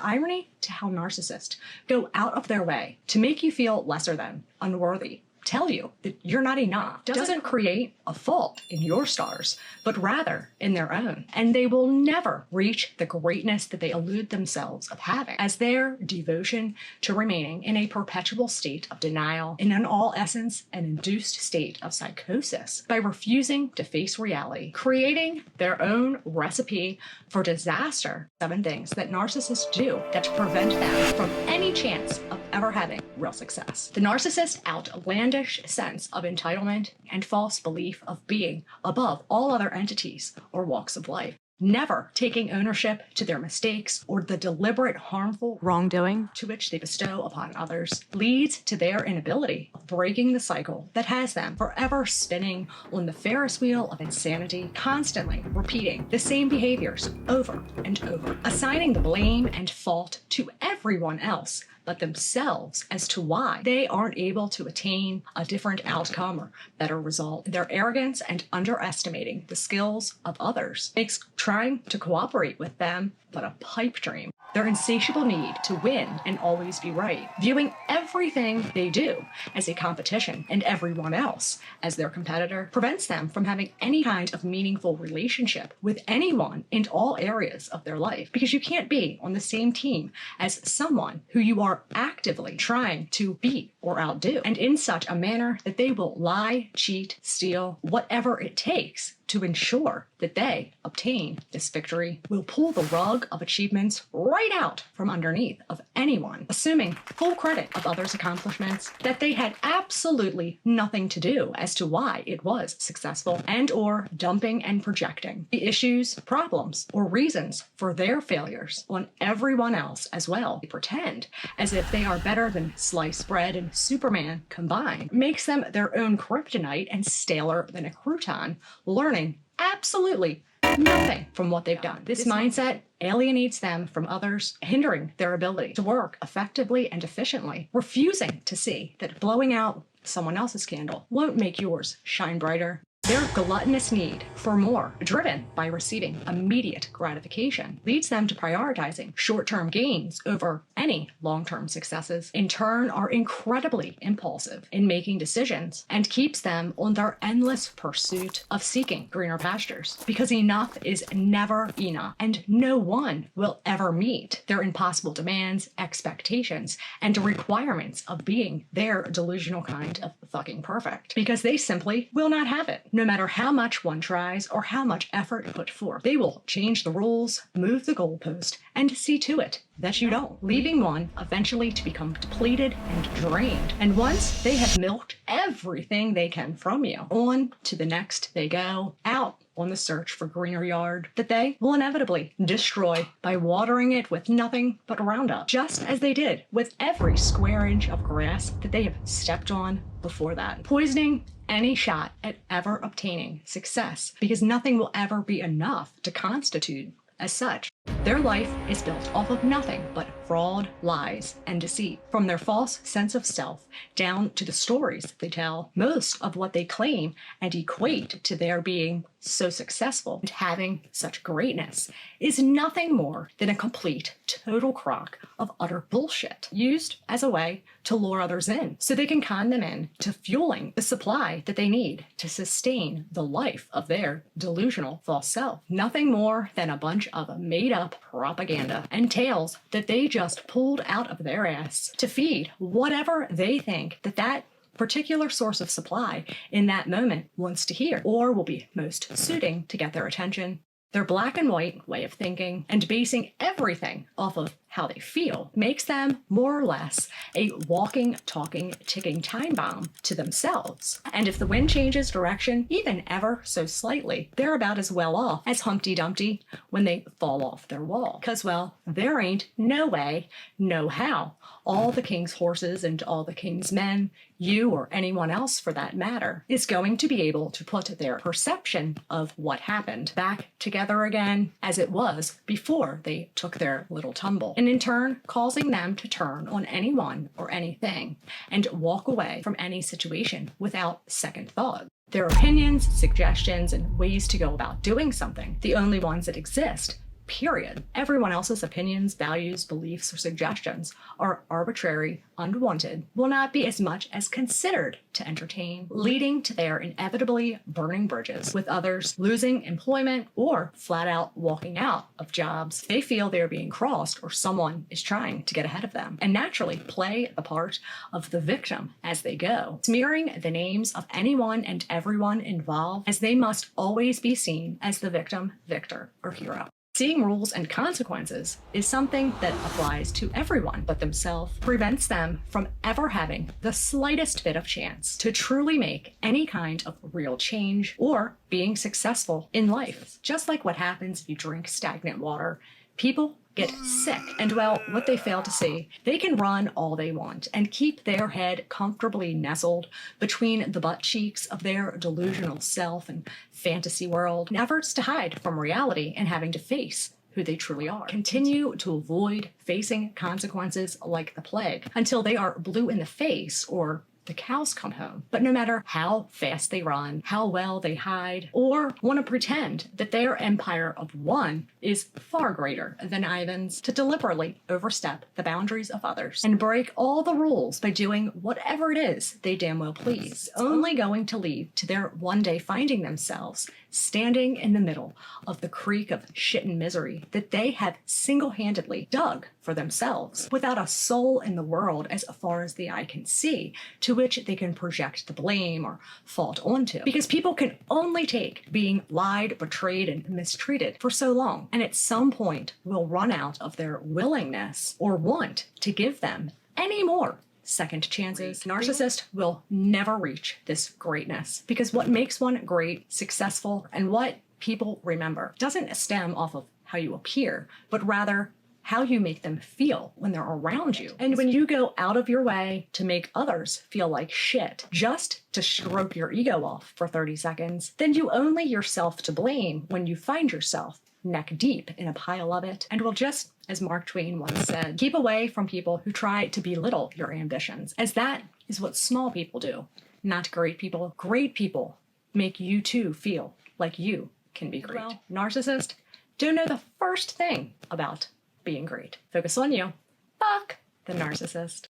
The irony to how narcissists go out of their way to make you feel lesser than, unworthy, tell you that you're not enough, doesn't create a fault in your stars, but rather in their own. And they will never reach the greatness that they elude themselves of having, as their devotion to remaining in a perpetual state of denial, in all essence, an induced state of psychosis, by refusing to face reality, creating their own recipe for disaster. 7 things that narcissists do that prevent them from any chance of ever having real success. The narcissist's outlandish sense of entitlement and false belief of being above all other entities or walks of life. Never taking ownership to their mistakes or the deliberate harmful wrongdoing to which they bestow upon others leads to their inability of breaking the cycle that has them forever spinning on the Ferris wheel of insanity, constantly repeating the same behaviors over and over, assigning the blame and fault to everyone else but themselves as to why they aren't able to attain a different outcome or better result. Their arrogance and underestimating the skills of others makes trying to cooperate with them but a pipe dream. Their insatiable need to win and always be right, viewing everything they do as a competition and everyone else as their competitor, prevents them from having any kind of meaningful relationship with anyone in all areas of their life, because you can't be on the same team as someone who you are actively trying to beat or outdo, and in such a manner that they will lie, cheat, steal, whatever it takes to ensure that they obtain this victory, will pull the rug of achievements right out from underneath of anyone, assuming full credit of others' accomplishments that they had absolutely nothing to do as to why it was successful, and or dumping and projecting the issues, problems, or reasons for their failures on everyone else as well. They pretend as if they are better than sliced bread and Superman combined, makes them their own kryptonite and staler than a crouton, learning absolutely nothing from what they've done. This mindset alienates them from others, hindering their ability to work effectively and efficiently, refusing to see that blowing out someone else's candle won't make yours shine brighter. Their gluttonous need for more, driven by receiving immediate gratification, leads them to prioritizing short-term gains over any long-term successes, in turn are incredibly impulsive in making decisions, and keeps them on their endless pursuit of seeking greener pastures, because enough is never enough, and no one will ever meet their impossible demands, expectations, and requirements of being their delusional kind of fucking perfect, because they simply will not have it. No matter how much one tries or how much effort put forth, they will change the rules, move the goalpost, and see to it that you don't, leaving one eventually to become depleted and drained. And once they have milked everything they can from you, on to the next they go, out on the search for greener yard that they will inevitably destroy by watering it with nothing but Roundup, just as they did with every square inch of grass that they have stepped on before that, poisoning any shot at ever obtaining success, because nothing will ever be enough to constitute as such. Their life is built off of nothing but fraud, lies, and deceit. From their false sense of self down to the stories they tell, most of what they claim and equate to their being so successful and having such greatness is nothing more than a complete, total crock of utter bullshit, used as a way to lure others in so they can con them in to fueling the supply that they need to sustain the life of their delusional false self. Nothing more than a bunch of made-up propaganda and tales that they just pulled out of their ass to feed whatever they think that particular source of supply in that moment wants to hear, or will be most suiting to get their attention. Their black and white way of thinking and basing everything off of how they feel makes them more or less a walking, talking, ticking time bomb to themselves. And if the wind changes direction, even ever so slightly, they're about as well off as Humpty Dumpty when they fall off their wall. Because, well, there ain't no way, no how. All the king's horses and all the king's men, you or anyone else for that matter, is going to be able to put their perception of what happened back together again as it was before they took their little tumble, and in turn causing them to turn on anyone or anything and walk away from any situation without second thought. Their opinions, suggestions, and ways to go about doing something, the only ones that exist, period. Everyone else's opinions, values, beliefs, or suggestions are arbitrary, unwanted, will not be as much as considered to entertain, leading to their inevitably burning bridges with others, losing employment, or flat out walking out of jobs they feel they are being crossed or someone is trying to get ahead of them, and naturally play the part of the victim as they go, smearing the names of anyone and everyone involved, as they must always be seen as the victim, victor, or hero. Seeing rules and consequences is something that applies to everyone but themselves, prevents them from ever having the slightest bit of chance to truly make any kind of real change or being successful in life. Just like what happens if you drink stagnant water, people get sick, and well, what they fail to see, they can run all they want and keep their head comfortably nestled between the butt cheeks of their delusional self and fantasy world in efforts to hide from reality and having to face who they truly are. Continue to avoid facing consequences like the plague until they are blue in the face or the cows come home. But no matter how fast they run, how well they hide, or want to pretend that their empire of one is far greater than Ivan's, to deliberately overstep the boundaries of others and break all the rules by doing whatever it is they damn well please, only going to lead to their one day finding themselves standing in the middle of the creek of shit and misery that they have single-handedly dug for themselves, without a soul in the world as far as the eye can see to which they can project the blame or fault onto. Because people can only take being lied, betrayed, and mistreated for so long, and at some point will run out of their willingness or want to give them any more second chances. Narcissists will never reach this greatness, because what makes one great, successful, and what people remember doesn't stem off of how you appear, but rather how you make them feel when they're around you. And when you go out of your way to make others feel like shit just to stroke your ego off for 30 seconds, then you only yourself to blame when you find yourself neck deep in a pile of it, and will just, as Mark Twain once said, keep away from people who try to belittle your ambitions, as that is what small people do, not great people. Great people make you too feel like you can be great. Well, narcissists don't know the first thing about being great. Focus on you. Fuck the narcissist.